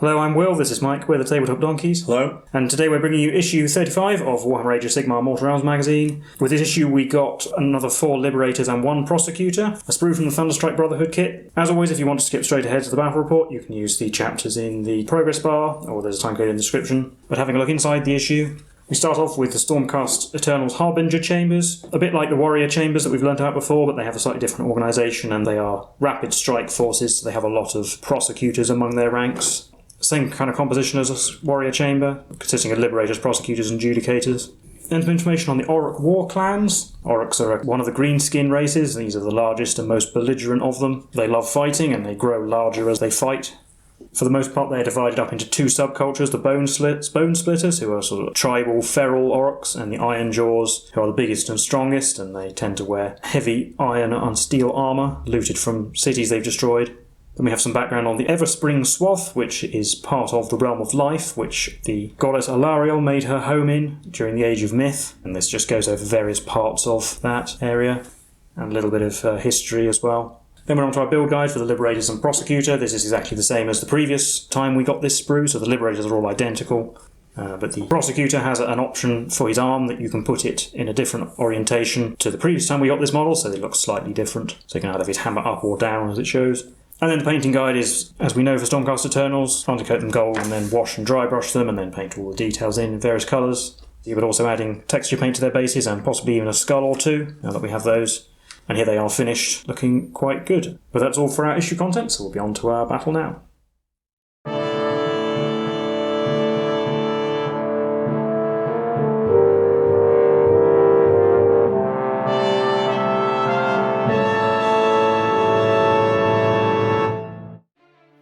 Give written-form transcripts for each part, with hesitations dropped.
Hello, I'm Will, this is Mike, we're the Tabletop Donkeys. Hello. And today we're bringing you issue 35 of Warhammer Age of Sigmar Mortal Realms magazine. With this issue we got another 4 Liberators and 1 Prosecutor, a sprue from the Thunderstrike Brotherhood kit. As always, if you want to skip straight ahead to the battle report, you can use the chapters in the progress bar, or there's a time code in the description. But having a look inside the issue, we start off with the Stormcast Eternals Harbinger Chambers, a bit like the Warrior Chambers that we've learnt about before, but they have a slightly different organisation and they are rapid strike forces, so they have a lot of prosecutors among their ranks. Same kind of composition as a Warrior Chamber, consisting of Liberators, Prosecutors and Judicators. Then some information on the Orruk war clans. Orruks are one of the greenskin races, these are the largest and most belligerent of them. They love fighting and they grow larger as they fight. For the most part, they are divided up into 2 subcultures, the Bone Splitters, who are sort of tribal, feral Orruks, and the Iron Jaws, who are the biggest and strongest, and they tend to wear heavy iron and steel armour, looted from cities they've destroyed. Then we have some background on the Everspring Swath, which is part of the Realm of Life, which the goddess Alariel made her home in during the Age of Myth, and this just goes over various parts of that area, and a little bit of history as well. Then we're on to our build guide for the Liberators and Prosecutor. This is exactly the same as the previous time we got this sprue, so the Liberators are all identical. But the Prosecutor has an option for his arm that you can put it in a different orientation to the previous time we got this model, so it looks slightly different. So you can either have his hammer up or down as it shows. And then the painting guide is, as we know for Stormcast Eternals, undercoat them gold and then wash and dry brush them and then paint all the details in various colours. But also adding texture paint to their bases and possibly even a skull or 2, now that we have those. And here they are finished, looking quite good. But that's all for our issue content, so we'll be on to our battle now.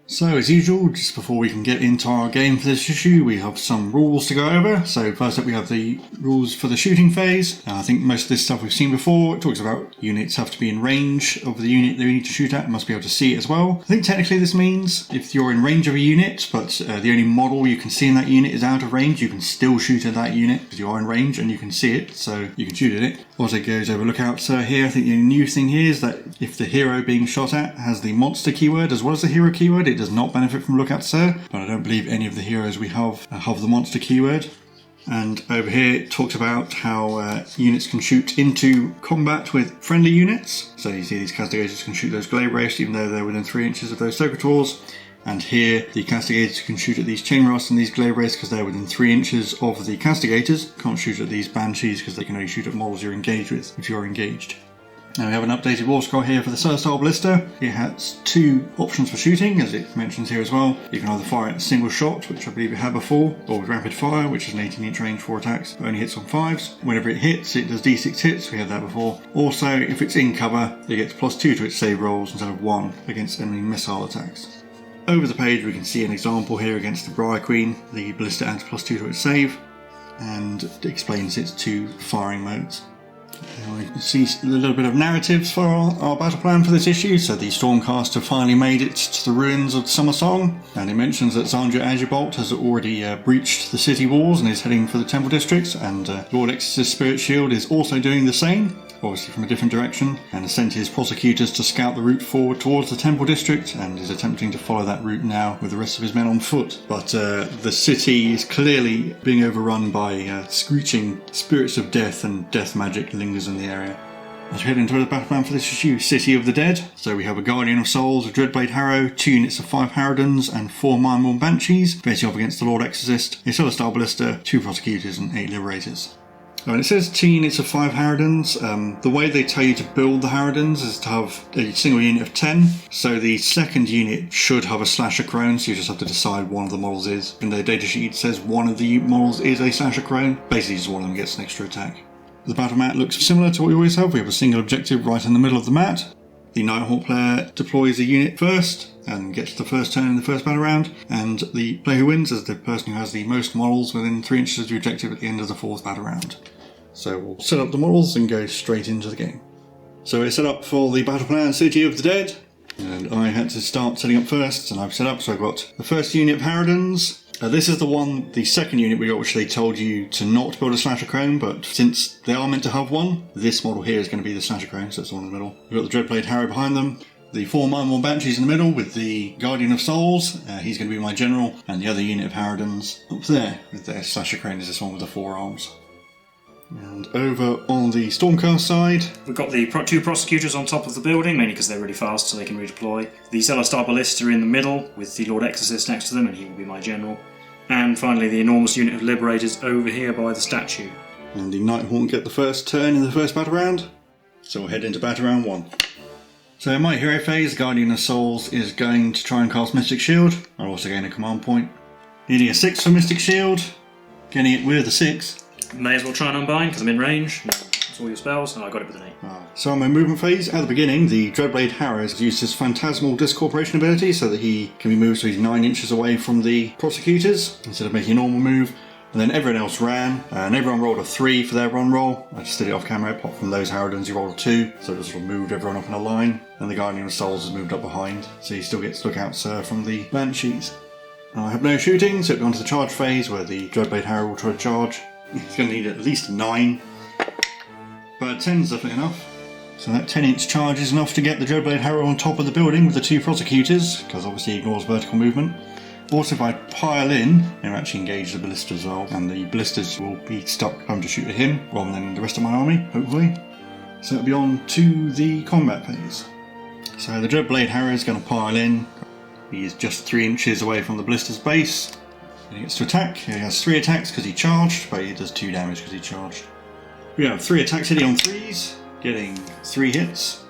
So as usual, just before we can get into our game for this issue, we have some rules to go over. So first up we have the rules for the shooting phase. I think most of this stuff we've seen before. It talks about units have to be in range of the unit they need to shoot at and must be able to see it as well. I think technically this means if you're in range of a unit, but the only model you can see in that unit is out of range, you can still shoot at that unit because you are in range and you can see it, so you can shoot at it. Also goes over lookouts here. I think the new thing here is that if the hero being shot at has the monster keyword as well as the hero keyword, it does not benefit from lookouts sir, but I don't believe any of the heroes we have the monster keyword. And over here it talks about how units can shoot into combat with friendly units. So you see these castigators can shoot those glaive wraiths even though they're within 3 inches of those secretors. And here the castigators can shoot at these chain rasps and these glaive wraiths because they're within 3 inches of the castigators. Can't shoot at these banshees because they can only shoot at models you're engaged with if you're engaged. Now we have an updated warscroll here for the Star Ballista. It has 2 options for shooting, as it mentions here as well. You can either fire at a single shot, which I believe it had before, or with rapid fire, which is an 18-inch range 4 attacks, but only hits on 5s. Whenever it hits, it does d6 hits, we had that before. Also, if it's in cover, it gets +2 to its save rolls instead of 1 against enemy missile attacks. Over the page we can see an example here against the Briar Queen. The Ballista adds +2 to its save, and it explains its 2 firing modes. We can see a little bit of narratives for our battle plan for this issue. So the Stormcast have finally made it to the ruins of Summersong, and it mentions that Zandra Azurbolt has already breached the city walls and is heading for the temple districts, and Lord-Exorcist Spiritshield is also doing the same, obviously from a different direction, and has sent his prosecutors to scout the route forward towards the temple district and is attempting to follow that route now with the rest of his men on foot. But the city is clearly being overrun by screeching spirits of death, and death magic lingers in the area. As we head into the battle plan for this issue, City of the Dead. So we have a Guardian of Souls, a Dreadblade Harrow, 2 units of 5 Harridans and 4 Mineborn Banshees, facing off against the Lord-Exorcist, a Star Ballista, 2 Prosecutors and 8 Liberators. And it says 2 units of 5 Harridans. The way they tell you to build the Harridans is to have a single unit of 10. So the second unit should have a Slasher Crone, so you just have to decide one of the models is. In the datasheet it says one of the models is a Slasher Crone. Basically just one of them gets an extra attack. The battle mat looks similar to what we always have. We have a single objective right in the middle of the mat. The Nighthaunt player deploys a unit first and gets the first turn in the first battle round, and the player who wins is the person who has the most models within 3 inches of the objective at the end of the 4th battle round. So we'll set up the models and go straight into the game. So we're set up for the battle plan City of the Dead, and I had to start setting up first, and I've set up, so I've got the first unit of Harridans. This is the second unit we got, which they told you to not build a Slasher Crone, but since they are meant to have one, this model here is going to be the Slasher Crone, so it's the one in the middle. We've got the Dreadblade Harrow behind them. The 4 Marmor Banshees in the middle with the Guardian of Souls. He's going to be my general, and the other unit of Harridans up there with their Slasher Crane is this one with the 4 arms. And over on the Stormcast side, we've got the 2 Prosecutors on top of the building, mainly because they're really fast so they can redeploy. The Celestar Ballista in the middle with the Lord-Exorcist next to them, and he will be my general. And finally the enormous unit of Liberators over here by the statue. And the Nighthaunt get the first turn in the first battle round. So we'll head into battle round 1. So in my hero phase, Guardian of Souls is going to try and cast Mystic Shield. I'll also gain a command point. Needing a 6 for Mystic Shield. Getting it with a 6. May as well try and unbind because I'm in range. That's all your spells, and I got it with an 8. So in my movement phase, at the beginning, the Dreadblade Harrow has used his Phantasmal Discorporation ability so that he can be moved so he's 9 inches away from the Prosecutors instead of making a normal move. And then everyone else ran, and everyone rolled a 3 for their run roll. I just did it off camera, apart from those Harridans who rolled a 2, so it just sort of moved everyone up in a line. And the Guardian of Souls has moved up behind, so he still gets lookouts from the Banshees. I have no shooting, so it'll go on to the charge phase where the Dreadblade Harrow will try to charge. He's going to need at least 9, but 10's definitely enough. So that 10-inch charge is enough to get the Dreadblade Harrow on top of the building with the 2 Prosecutors, because obviously he ignores vertical movement. Also, if I pile in, they'll actually engage the Ballistas as well, and the Ballistas will be stuck having to shoot at him rather than the rest of my army, hopefully. So it'll be on to the combat phase. So the Dreadblade Harrow is going to pile in. He is just 3 inches away from the Ballista's base. And he gets to attack. He has 3 attacks because he charged, but he does 2 damage because he charged. We have 3 attacks hitting on 3s, getting 3 hits,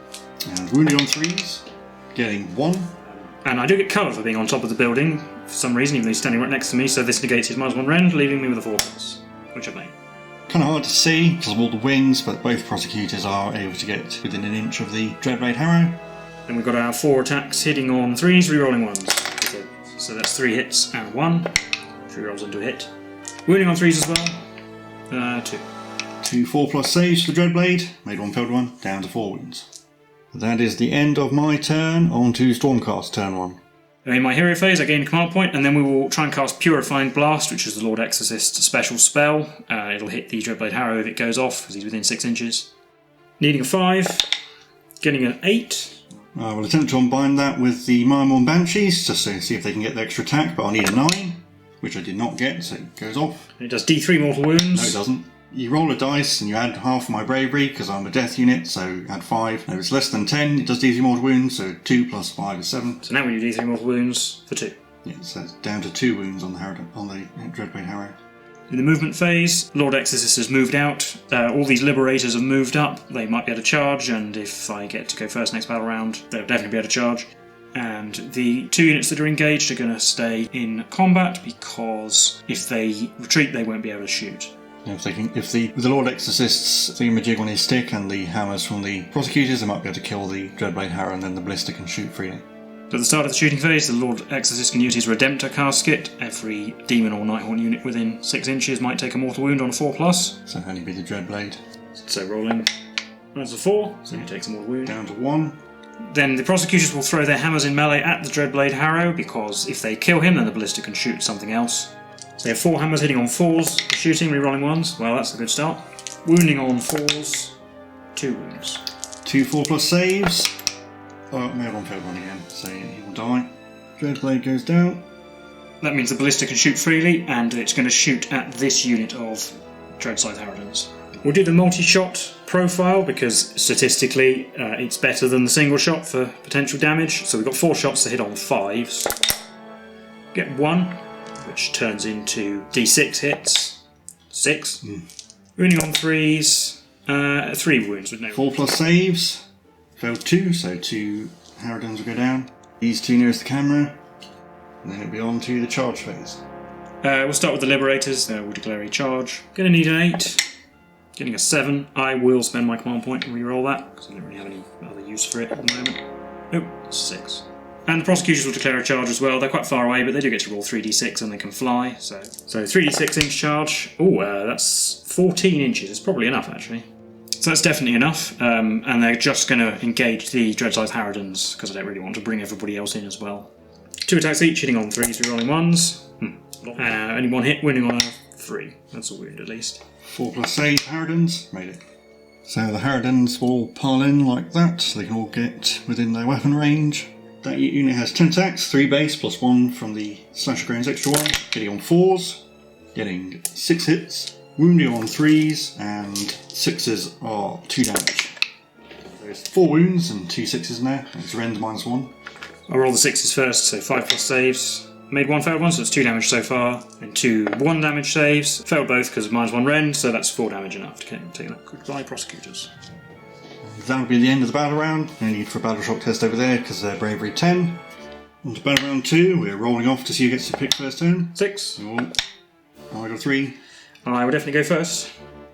and wounding on 3s, getting 1. And I do get cover for being on top of the building for some reason, even though he's standing right next to me, so this negates his -1 rend, leaving me with a 4+, which I've made. Kind of hard to see because of all the wings, but both Prosecutors are able to get within an inch of the Dreadblade Harrow. Then we've got our 4 attacks hitting on 3s, re-rolling 1s. So that's 3 hits and 1. 3 rolls into a hit. Wounding on 3s as well. 2. 2 4+ saves for the Dreadblade. Made 1, failed 1, down to 4 wounds. That is the end of my turn. On to Stormcast turn 1. In my hero phase, I gain a command point, and then we will try and cast Purifying Blast, which is the Lord-Exorcist special spell. It'll hit the Dreadblade Harrow if it goes off, because he's within 6 inches. Needing a 5, getting an 8. I will attempt to unbind that with the Marmor Banshees, just to see if they can get the extra attack, but I'll need a 9, which I did not get, so it goes off. And it does D3 mortal wounds. No, it doesn't. You roll a dice and you add half my bravery because I'm a death unit, so add 5. No, if it's less than 10, it does D3 mortal wounds, so 2 + 5 is 7. So now we do D3 mortal wounds for 2. Yeah, so it's down to 2 wounds on the Dreadblade Harrow. In the movement phase, Lord-Exorcist has moved out. All these Liberators have moved up. They might be able to charge, and if I get to go first next battle round, they'll definitely be able to charge. And the 2 units that are engaged are going to stay in combat because if they retreat, they won't be able to shoot. With the Lord-Exorcist's thingamajig on his stick and the hammers from the Prosecutors, they might be able to kill the Dreadblade Harrow and then the Ballista can shoot freely. At the start of the shooting phase, the Lord-Exorcist can use his Redemptor casket. Every Demon or Nighthaunt unit within 6 inches might take a mortal wound on a 4+. So only be the Dreadblade. So rolling. That's a 4, so he takes a mortal wound. Down to 1. Then the Prosecutors will throw their hammers in melee at the Dreadblade Harrow, because if they kill him, then the Ballista can shoot something else. So they have 4 hammers hitting on 4s, shooting, re-rolling 1s. Well, that's a good start. Wounding on 4s, 2 wounds. 2 4+ saves. Oh, made 1, failed 1 again, so he will die. Dreadblade goes down. That means the Ballista can shoot freely, and it's going to shoot at this unit of Dreadscythe Harridans. We'll do the multi-shot profile because statistically it's better than the single shot for potential damage. So we've got 4 shots to hit on 5s. Get 1, which turns into D6 hits. 6. Wounding on 3s. 3 wounds with no... 4+ saves. Failed 2, so 2 Harridans will go down. These 2 nearest the camera. And then it'll be on to the charge phase. We'll start with the Liberators. We'll declare a charge. Gonna need an 8. Getting a 7. I will spend my command point and re-roll that, because I don't really have any other use for it at the moment. Nope, 6. And the Prosecutors will declare a charge as well. They're quite far away, but they do get to roll 3d6 and they can fly. So 3d6 inch charge. Oh, that's 14 inches. It's probably enough, actually. So that's definitely enough. And they're just going to engage the Dreadscythe Harridans, because I don't really want to bring everybody else in as well. 2 attacks each, hitting on 3s, re-rolling 1s. Only 1 hit, winning on a 3. That's a wound, at least. 4+ save, Harridans. Made it. So the Harridans will pile in like that, so they can all get within their weapon range. That unit has 10 attacks, 3 base, plus 1 from the Slasher Crown's extra 1, hitting on 4s, getting 6 hits, wounding on 3s, and 6s are 2 damage. There's 4 wounds and 2 6s in there, and it's rend -1. I'll roll the 6s first, so 5 plus saves. Made 1 failed one, so it's 2 damage so far, and 2 1 damage saves. Failed both because of -1 rend, so that's 4 damage enough to take that. Goodbye, Prosecutors. That'll be the end of the battle round. No need for a battle shock test over there because they're bravery 10. On to battle round 2, we're rolling off to see who gets to pick first turn. 6. Oh, I got 3. I would definitely go first.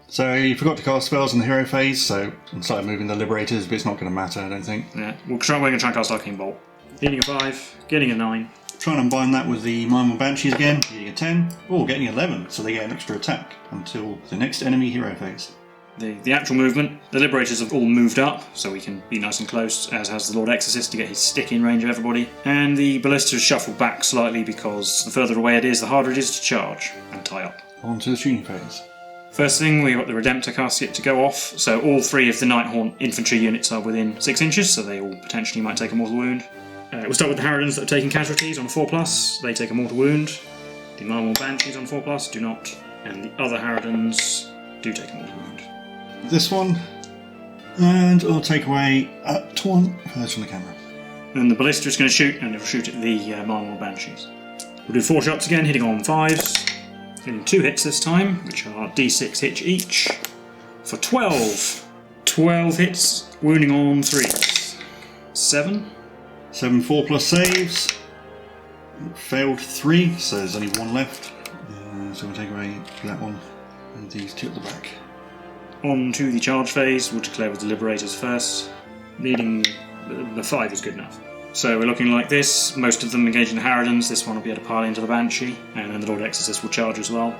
So you forgot to cast spells in the hero phase, so I started moving the Liberators, but it's not going to matter, I don't think. Yeah, we're going to try and cast Arcane Bolt. Hitting a 5, getting a 9. Trying to combine that with the Mindful Banshees again, getting a 10, or getting 11, so they get an extra attack until the next enemy hero phase. The actual movement, the Liberators have all moved up, so we can be nice and close, as has the Lord-Exorcist to get his stick in range of everybody. And the Ballistas shuffled back slightly because the further away it is, the harder it is to charge and tie up. On to the shooting phase. First thing, we've got the Redemptor casket to go off, so all 3 of the Nighthaunt infantry units are within 6 inches, so they all potentially might take a mortal wound. We'll start with the Harridans that have taken casualties on a 4+, they take a mortal wound. The Marmor Banshees on 4+, do not, and the other Harridans do take a mortal wound. This one, and I'll take away up to 1 first from the camera. And the Ballista is going to shoot, and it'll shoot at the Marmor Banshees. We'll do 4 shots again, hitting on 5s, getting 2 hits this time, which are d6 hit each, for 12. 12 hits, wounding on 3s. 7. 7 4+ saves. Failed 3, so there's only 1 left. So we'll take away that one, and these 2 at the back. On to the charge phase, we'll declare with the Liberators first. Needing the 5 is good enough. So we're looking like this, most of them engaging the Harridans, this one will be able to pile into the Banshee, and then the Lord-Exorcist will charge as well.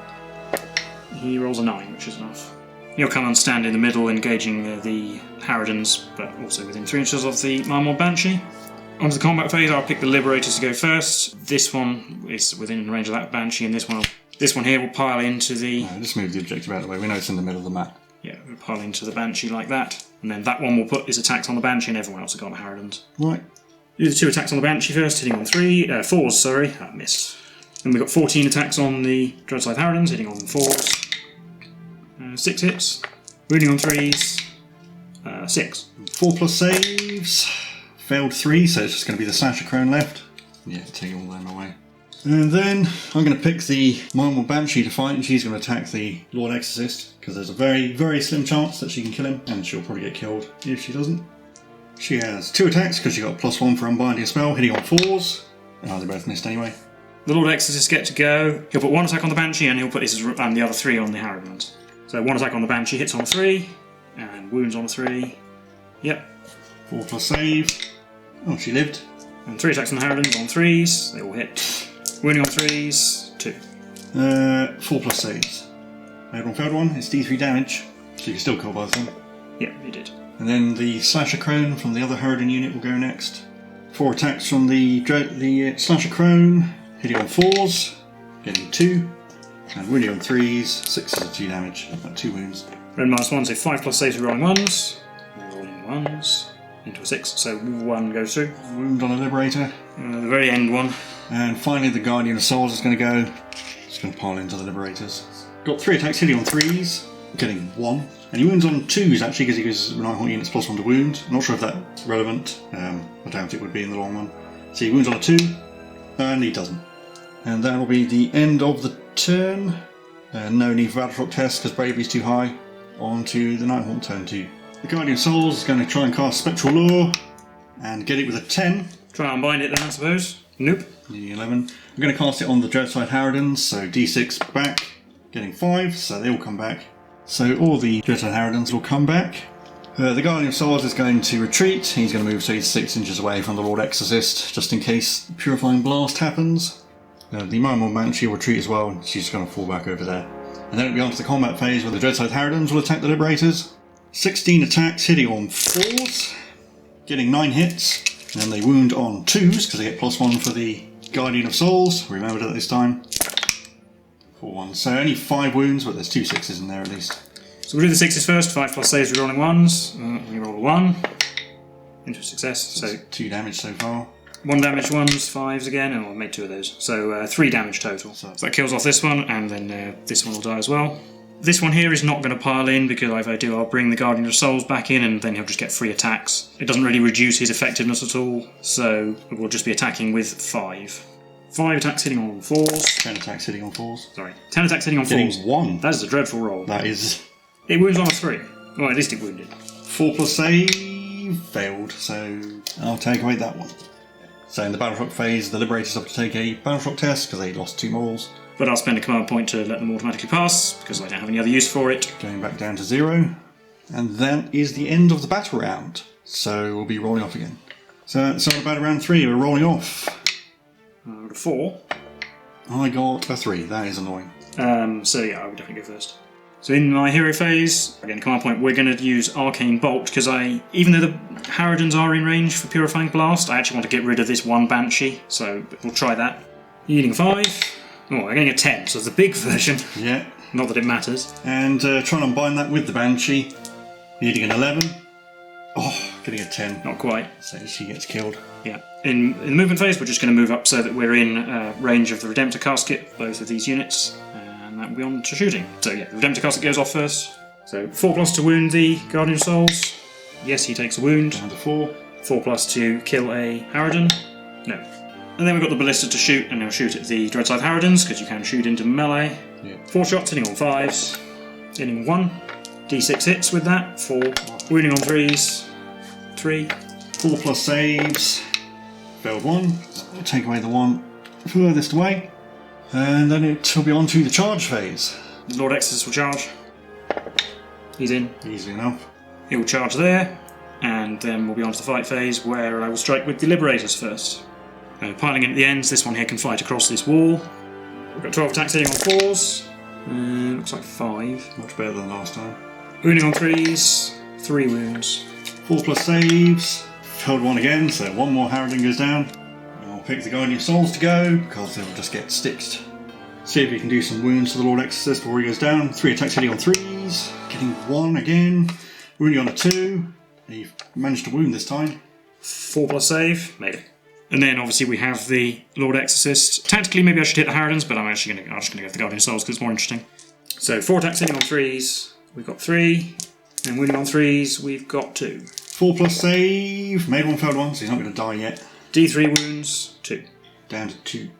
He rolls a 9, which is enough. He'll come and stand in the middle, engaging the Harridans, but also within 3 inches of the Marmor Banshee. On to the combat phase, I'll pick the Liberators to go first. This one is within range of that Banshee, and this one here will pile into the... No, just move the objective out of the way, we know it's in the middle of the map. Yeah, we'll pile into the Banshee like that, and then that one will put his attacks on the Banshee, and everyone else will go on the Harridans. Right. Do the 2 attacks on the Banshee first, hitting on 4s, sorry. That missed. And we've got 14 attacks on the Dreadscythe Harridans, hitting on 4s. 6 hits. Wounding on 3s. 6. 4+ saves. Failed 3, so it's just going to be the Slasher Crown left. Yeah, take all them away. And then I'm going to pick the Marmor Banshee to fight, and she's going to attack the Lord-Exorcist, because there's a very, very slim chance that she can kill him, and she'll probably get killed if she doesn't. She has 2 attacks because she got +1 for unbinding a spell, hitting on 4s. Oh, they both missed anyway. The Lord-Exorcist get to go. He'll put 1 attack on the Banshee, and he'll put the other 3 on the Harridans. So 1 attack on the Banshee, hits on a 3, and wounds on a 3. Yep. 4+ save. Oh, she lived. And 3 attacks on the Harridans on 3s, they all hit. Wounding on 3s, 2. 4+ saves. Made 1 failed 1, it's d3 damage, so you can still kill both of them. Yeah, he did. And then the Slasher Crone from the other Harridan unit will go next. 4 attacks from the Slasher Crone, hitting on 4s, getting 2, and wounding on 3s, 6 is 2 damage, 2 wounds. Rend -1, so 5+ saves with rolling 1s. Rolling 1s. Into a 6, so 1 goes through. Wound on a Liberator. The very end one. And finally the Guardian of Souls is going to go. Just going to pile into the Liberators. Got 3 attacks hitting on 3s, getting 1. And he wounds on 2s actually because he gives Nighthaunt units +1 to wound. I'm not sure if that's relevant. I doubt it would be in the long run. So he wounds on a 2, and he doesn't. And that will be the end of the turn. No need for battle shock test because bravery's too high. On to the Nighthaunt turn 2. The Guardian of Souls is going to try and cast Spectral Lure and get it with a 10. Try and unbind it then, I suppose. Nope. The 11. I'm going to cast it on the Dreadscythe Harridans, so d6 back, getting 5, so they all come back. So all the Dreadscythe Harridans will come back. The Guardian of Souls is going to retreat. He's going to move so he's 6 inches away from the Lord-Exorcist, just in case Purifying Blast happens. The Marmor Banshee will retreat as well, and she's just going to fall back over there. And then it'll be on to the combat phase where the Dreadscythe Harridans will attack the Liberators. 16 attacks, hitting on 4s, getting 9 hits, and then they wound on 2s because they get +1 for the Guardian of Souls. Remembered it this time. 4 1. So only 5 wounds, but there's 2 6s in there at least. So we'll do the 6s first. 5 plus saves, re-rolling 1s. We roll a 1. Into a success. So 2 damage so far. 1 damage 1s, 5s again. Oh, I made 2 of those. So 3 damage total. So that kills off this one, and then this one will die as well. This one here is not going to pile in, because if I do, I'll bring the Guardian of Souls back in, and then he'll just get free attacks. It doesn't really reduce his effectiveness at all, so we'll just be attacking with 5. 5 attacks hitting on 4s. 10 attacks hitting on 4s. Sorry, 10 attacks hitting on 4s. Getting 1. That is a dreadful roll. That is. It wounds on a 3. Well, at least it wounded. 4 plus save failed, so I'll take away that one. So in the Battleshock phase, the Liberators have to take a Battleshock test because they lost 2 morals. But I'll spend a command point to let them automatically pass, because I don't have any other use for it. Going back down to 0. And that is the end of the battle round. So we'll be rolling off again. So on battle round 3, we're rolling off. I got a 4. I got a 3, that is annoying. So yeah, I would definitely go first. So in my hero phase, again, command point, we're going to use Arcane Bolt, because even though the Harridans are in range for Purifying Blast, I actually want to get rid of this one Banshee, so we'll try that. Yielding 5. Oh, I'm getting a 10, so it's the big version. Yeah. Not that it matters. And trying to combine that with the Banshee. Needing an 11. Oh, getting a 10. Not quite. So she gets killed. Yeah. In the movement phase, we're just going to move up so that we're in range of the Redemptor Casket, both of these units, and that will be on to shooting. So yeah, the Redemptor Casket goes off first. So 4 plus to wound the Guardian of Souls. Yes, he takes a wound. Down to 4. 4 plus to kill a Harridan. No. And then we've got the Ballista to shoot, and now shoot at the Dreadscythe Harridans, because you can shoot into melee. Yeah. 4 shots, hitting on 5s. Hitting 1. D6 hits with that. 4. Wounding on 3s. 3. 4 plus saves. Failed 1. We'll take away the one furthest away. And then it will be on to the charge phase. Lord-Exorcist will charge. He's in. Easy enough. He will charge there, and then we'll be on to the fight phase, where I will strike with the Liberators first. Piling in at the ends, this one here can fight across this wall. We've got 12 attacks hitting on 4s. Looks like 5. Much better than last time. Wounding on 3s. 3 wounds. 4 plus saves. Failed 1 again, so 1 more Harridan goes down. I'll pick the Guardian of Souls to go, because they'll just get sticked. See if we can do some wounds to the Lord-Exorcist before he goes down. 3 attacks hitting on 3s. Getting 1 again. Wounding on a 2. He managed to wound this time. 4 plus save. Made it. And then obviously we have the Lord-Exorcist. Tactically, maybe I should hit the Harridans, but I'm just going to go for the Guardian of Souls because it's more interesting. So 4 attacks hitting on 3s. We've got 3. And wounding on 3s, we've got 2. 4 plus save. Made 1, failed 1, so he's not going to die yet. D3 wounds, 2. Down to 2.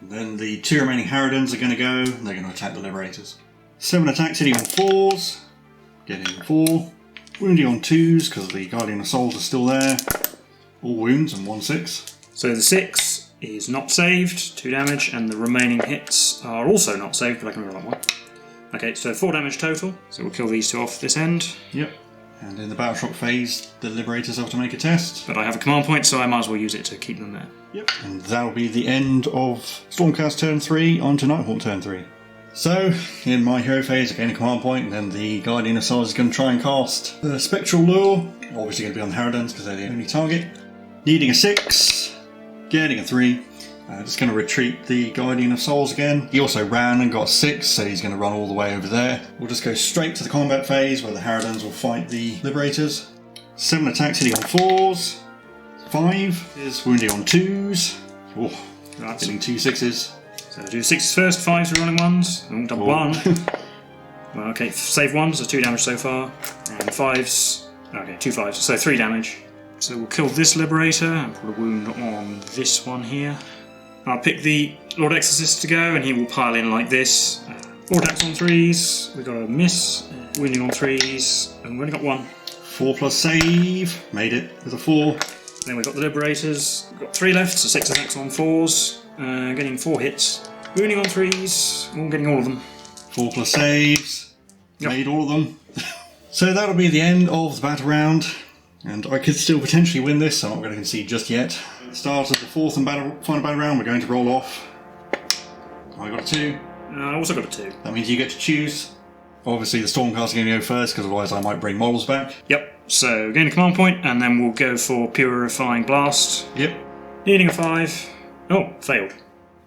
And then the 2 remaining Harridans are going to go, and they're going to attack the Liberators. 7 attacks hitting on 4s. Getting 4. Wounding on 2s, because the Guardian of Souls are still there. All wounds and 1 6. So the 6 is not saved, 2 damage, and the remaining hits are also not saved, but I can roll that one. Okay, so 4 damage total, so we'll kill these 2 off this end. Yep. And in the Battleshock phase, the Liberators have to make a test. But I have a command point, so I might as well use it to keep them there. Yep. And that'll be the end of Stormcast turn 3 on to Nighthaunt turn 3. So, in my hero phase, I gain a command point, and then the Guardian of Souls is going to try and cast the Spectral Lure. Obviously going to be on the Harridans, because they're the only target. Needing a 6. Getting a 3. Just going to retreat the Guardian of Souls again. He also ran and got 6, so he's going to run all the way over there. We'll just go straight to the combat phase where the Harridans will fight the Liberators. 7 attacks hitting on 4s. 5 is wounding on 2s. Oh, Right, hitting 2 6s. So do 6s first, 5s for rolling 1s. Oh, done 1. Well, okay, save 1s, so 2 damage so far. And 5s. Okay, 2 5s, so 3 damage. So we'll kill this Liberator and put a wound on this one here. I'll pick the Lord-Exorcist to go, and he will pile in like this. 4 attacks on 3s, we've got a miss. Wounding on 3s, and we've only got 1. 4 plus save. Made it with a 4. Then we've got the Liberators. We've got 3 left, so 6 attacks on 4s. Getting 4 hits. Wounding on 3s, getting all of them. 4 plus saves. Yep. Made all of them. So that'll be the end of the battle round. And I could still potentially win this, so I'm not going to concede just yet. Start of the 4th and final battle round, we're going to roll off. I got a 2. I also got a 2. That means you get to choose. Obviously the Stormcast are going to go first, because otherwise I might bring models back. Yep, so gain a command point, and then we'll go for Purifying Blast. Yep. Needing a 5. Oh, failed.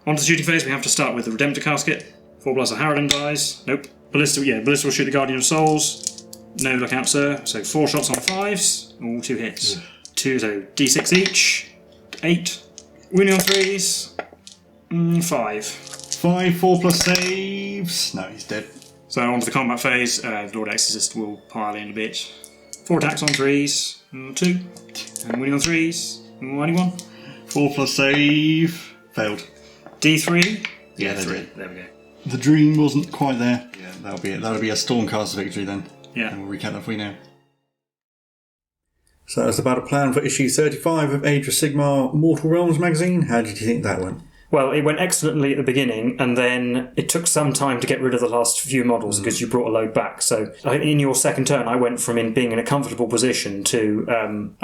On to the shooting phase, we have to start with the Redemptor Casket. 4+ Harridan dies. Nope. Ballista will shoot the Guardian of Souls. No lookout, sir. So 4 shots on 5s. All 2 hits. 2, so D6 each. 8. Wounding on 3s. 5. 5, 4+ saves. No, he's dead. So on to the combat phase. Lord-Exorcist will pile in a bit. 4 attacks on 3s. 2. And winning on 3s. Only 1. 4+ save. Failed. D3. Yeah, 3. There we go. The dream wasn't quite there. Yeah, that'll be it. That'll be a Stormcast victory then. Yeah. And we'll recap that for you now. So that was the battle plan for issue 35 of Age of Sigmar Mortal Realms magazine. How did you think that went? Well, it went excellently at the beginning, and then it took some time to get rid of the last few models because you brought a load back. So in your second turn, I went from being in a comfortable position to,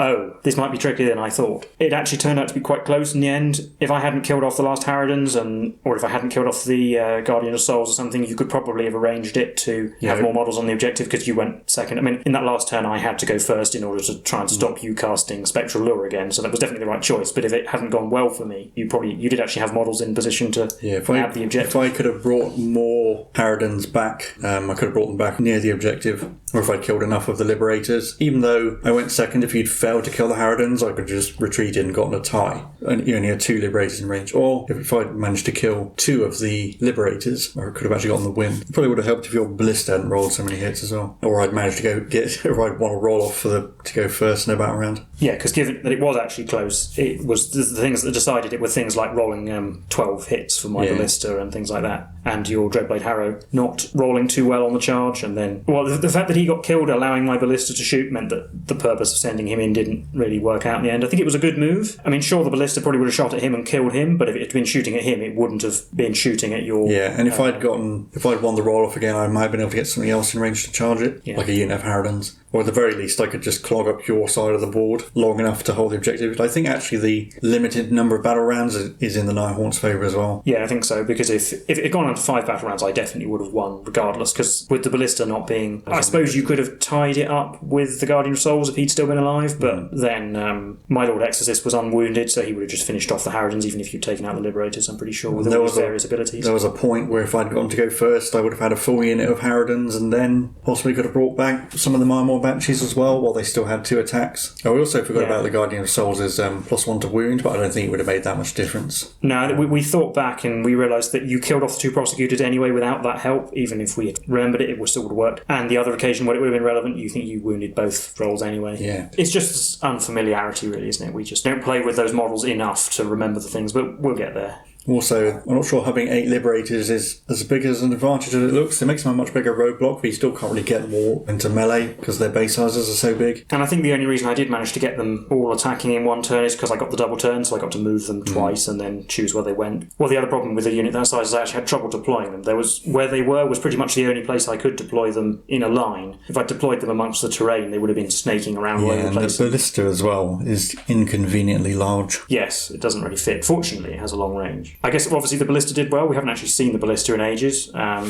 this might be trickier than I thought. It actually turned out to be quite close in the end. If I hadn't killed off the last Harridans, or if I hadn't killed off the Guardian of Souls or something, you could probably have arranged it to have more models on the objective because you went second. I mean, in that last turn, I had to go first in order to try and stop you casting Spectral Lure again, so that was definitely the right choice. But if it hadn't gone well for me, you did actually have models in position to have the objective. If I could have brought more Harridans back, I could have brought them back near the objective, or if I'd killed enough of the Liberators. Even though I went second, if you'd failed to kill the Harridans, I could have just retreated and gotten a tie. And you only had 2 Liberators in range. Or if I'd managed to kill 2 of the Liberators, I could have actually gotten the win. It probably would have helped if your Ballista hadn't rolled so many hits as well. Or I'd managed to or I'd want to roll off to go first in a battle round. Yeah, because given that it was actually close, it was the things that decided it were things like rolling 12 hits for my Ballista and things like that, and your Dreadblade Harrow not rolling too well on the charge, and then the fact that he got killed allowing my Ballista to shoot meant that the purpose of sending him in didn't really work out in the end. I think it was a good move. I mean, sure, the Ballista probably would have shot at him and killed him, but if it had been shooting at him, it wouldn't have been shooting at your... Yeah, and if I'd won the roll-off again, I might have been able to get something else in range to charge it, like a unit of Harridans. Or at the very least, I could just clog up your side of the board long enough to hold the objective. I think actually the limited number of battle rounds is in the Nighthaunt's favour as well. Yeah, I think so, because if it had gone on to 5 battle rounds, I definitely would have won regardless, because with the Ballista not being... I suppose you could have tied it up with the Guardian of Souls if he'd still been alive, but then my Lord-Exorcist was unwounded, so he would have just finished off the Harridans, even if you'd taken out the Liberators, I'm pretty sure, with all his various abilities. There was a point where if I'd gotten to go first, I would have had a full unit of Harridans, and then possibly could have brought back some of the Marmor Banshees as well, while they still had 2 attacks. Oh, we also forgot about the Guardian of Souls' +1 to wound, but I don't think it would have made that much difference. No, we thought back and we realised that you killed off the 2 Prosecutors anyway without that help. Even if we had remembered it, still would have worked. And the other occasion where it would have been relevant, you think you wounded both rolls anyway. Yeah. It's just unfamiliarity, really, isn't it? We just don't play with those models enough to remember the things, but we'll get there. Also, I'm not sure having 8 Liberators is as big as an advantage as it looks. It makes them a much bigger roadblock, but you still can't really get them all into melee because their base sizes are so big. And I think the only reason I did manage to get them all attacking in one turn is because I got the double turn, so I got to move them twice and then choose where they went. Well, the other problem with a unit that size is I actually had trouble deploying them. Where they were was pretty much the only place I could deploy them in a line. If I deployed them amongst the terrain, they would have been snaking around all over the place. And the Ballista as well is inconveniently large. Yes, it doesn't really fit. Fortunately, it has a long range. I guess obviously the Ballista did well. We haven't actually seen the Ballista in ages. I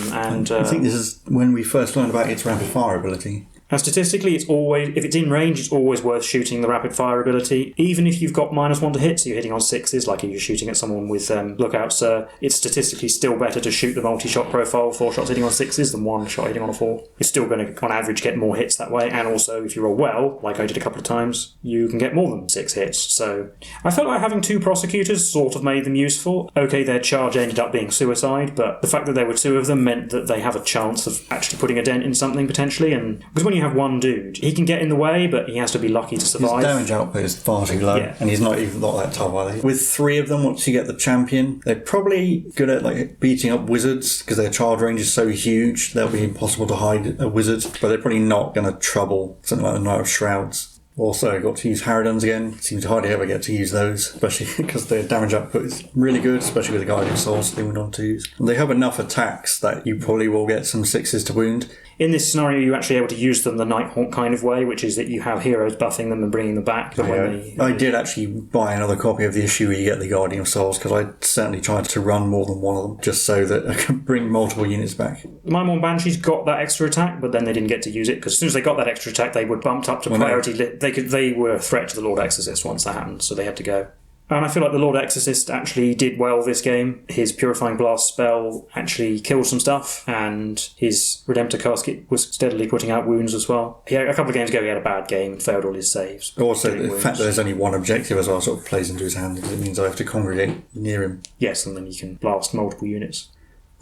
think this is when we first learned about its rapid fire ability. Now, statistically, if it's in range, it's always worth shooting the rapid fire ability. Even if you've got -1 to hit, so you're hitting on 6s, like if you're shooting at someone with Lookout Sir, it's statistically still better to shoot the multi-shot profile, 4 shots hitting on 6s, than 1 shot hitting on a 4. You're still going to, on average, get more hits that way, and also, if you roll well, like I did a couple of times, you can get more than 6 hits. So I felt like having 2 Prosecutors sort of made them useful. Okay, their charge ended up being suicide, but the fact that there were 2 of them meant that they have a chance of actually putting a dent in something, potentially, and because when you have 1 dude, he can get in the way, but he has to be lucky to survive. His damage output is far too low, and he's not that tough, are they? With 3 of them, once you get the champion, they're probably good at beating up wizards, because their charge range is so huge, they'll be impossible to hide a wizard, but they're probably not going to trouble something like the Knight of Shrouds. Also, I got to use Harridans again. Seems to hardly ever get to use those, especially because their damage output is really good, especially with the Guardian of Souls they went on to use. And they have enough attacks that you probably will get some 6s to wound. In this scenario, you're actually able to use them the Nighthaunt kind of way, which is that you have heroes buffing them and bringing them back. But I did actually buy another copy of the issue where you get the Guardian of Souls, because I certainly tried to run more than one of them, just so that I could bring multiple units back. My Mon Banshees got that extra attack, but then they didn't get to use it, because as soon as they got that extra attack, they were bumped up to priority. They were a threat to the Lord-Exorcist once that happened, so they had to go. And I feel like the Lord-Exorcist actually did well this game. His Purifying Blast spell actually killed some stuff, and his Redemptor Casket was steadily putting out wounds as well. A couple of games ago he had a bad game and failed all his saves. Also, the fact that there's only one objective as well sort of plays into his hand, because it means I have to congregate near him. Yes, and then you can blast multiple units.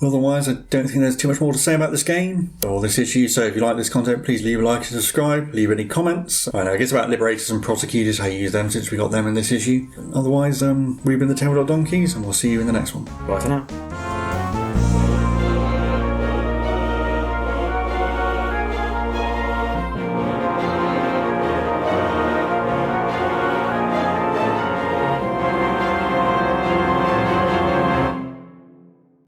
Otherwise, I don't think there's too much more to say about this game or this issue, so if you like this content, please leave a like and subscribe, leave any comments. I guess about Liberators and Prosecutors, how you use them since we got them in this issue. Otherwise, we've been the Tabletop Donkeys, and we'll see you in the next one. Bye for now.